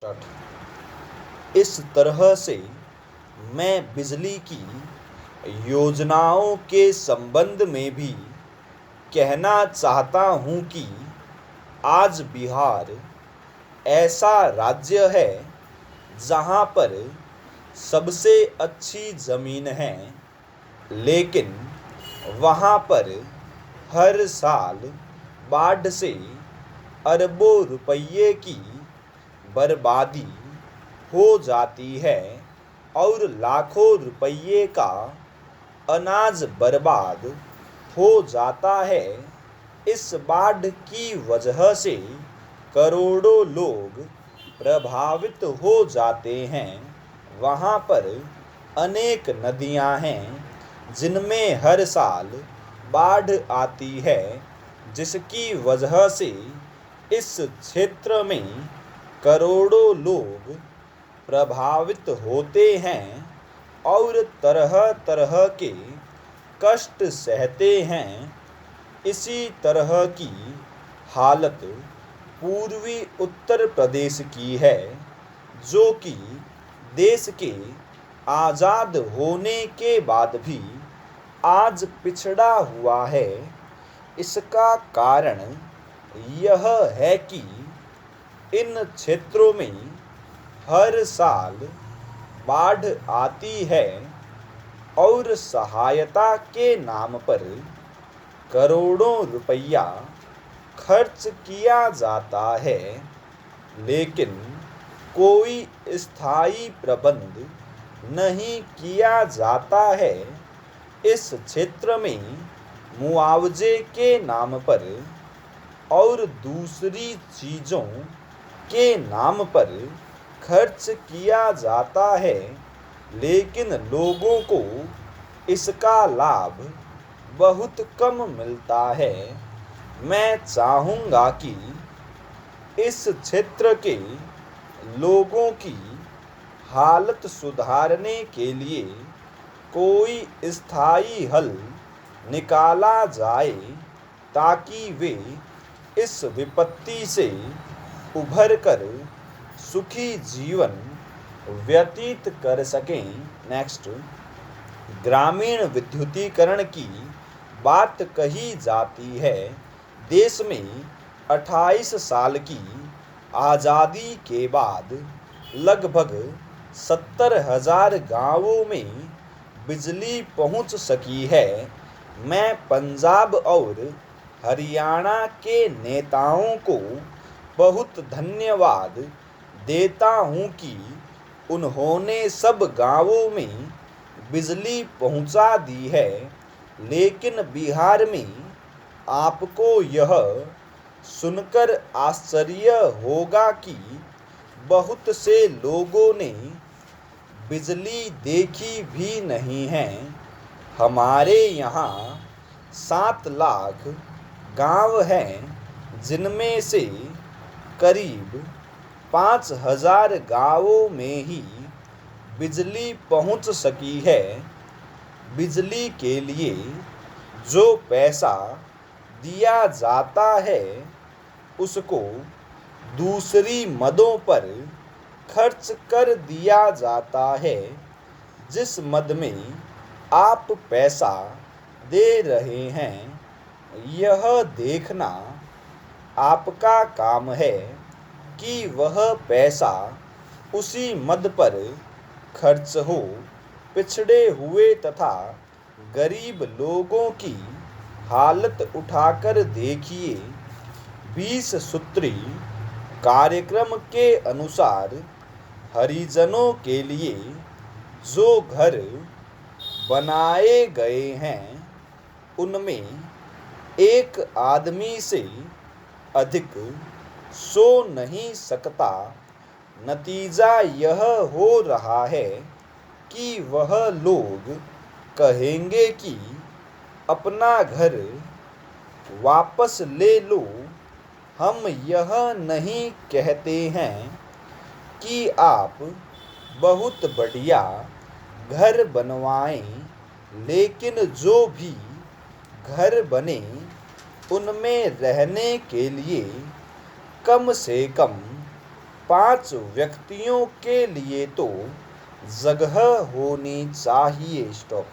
इस तरह से मैं बिजली की योजनाओं के संबंध में भी कहना चाहता हूँ कि आज बिहार ऐसा राज्य है जहाँ पर सबसे अच्छी ज़मीन है, लेकिन वहाँ पर हर साल बाढ़ से अरबों रुपये की बर्बादी हो जाती है और लाखों रुपये का अनाज बर्बाद हो जाता है। इस बाढ़ की वजह से करोड़ों लोग प्रभावित हो जाते हैं। वहाँ पर अनेक नदियाँ हैं जिनमें हर साल बाढ़ आती है, जिसकी वजह से इस क्षेत्र में करोड़ों लोग प्रभावित होते हैं और तरह तरह के कष्ट सहते हैं। इसी तरह की हालत पूर्वी उत्तर प्रदेश की है, जो कि देश के आज़ाद होने के बाद भी आज पिछड़ा हुआ है। इसका कारण यह है कि इन क्षेत्रों में हर साल बाढ़ आती है और सहायता के नाम पर करोड़ों रुपया खर्च किया जाता है, लेकिन कोई स्थायी प्रबंध नहीं किया जाता है। इस क्षेत्र में मुआवजे के नाम पर और दूसरी चीज़ों के नाम पर खर्च किया जाता है, लेकिन लोगों को इसका लाभ बहुत कम मिलता है। मैं चाहूँगा कि इस क्षेत्र के लोगों की हालत सुधारने के लिए कोई स्थायी हल निकाला जाए, ताकि वे इस विपत्ति से उभरकर सुखी जीवन व्यतीत कर सकें। नेक्स्ट, ग्रामीण विद्युतीकरण की बात कही जाती है। देश में 28 साल की आज़ादी के बाद लगभग 70,000 गांवों में बिजली पहुंच सकी है। मैं पंजाब और हरियाणा के नेताओं को बहुत धन्यवाद देता हूं कि उन्होंने सब गांवों में बिजली पहुंचा दी है, लेकिन बिहार में आपको यह सुनकर आश्चर्य होगा कि बहुत से लोगों ने बिजली देखी भी नहीं है। हमारे यहाँ 7 लाख गांव हैं, जिनमें से करीब 5,000 गांवों में ही बिजली पहुंच सकी है। बिजली के लिए जो पैसा दिया जाता है, उसको दूसरी मदों पर खर्च कर दिया जाता है। जिस मद में आप पैसा दे रहे हैं, यह देखना आपका काम है कि वह पैसा उसी मद पर खर्च हो। पिछड़े हुए तथा गरीब लोगों की हालत उठाकर देखिए। 20 सूत्री कार्यक्रम के अनुसार हरिजनों के लिए जो घर बनाए गए हैं, उनमें एक आदमी से अधिक सो नहीं सकता। नतीजा यह हो रहा है कि वह लोग कहेंगे कि अपना घर वापस ले लो। हम यह नहीं कहते हैं कि आप बहुत बढ़िया घर बनवाएं, लेकिन जो भी घर बने उनमें रहने के लिए कम से कम 5 व्यक्तियों के लिए तो जगह होनी चाहिए। स्टॉप।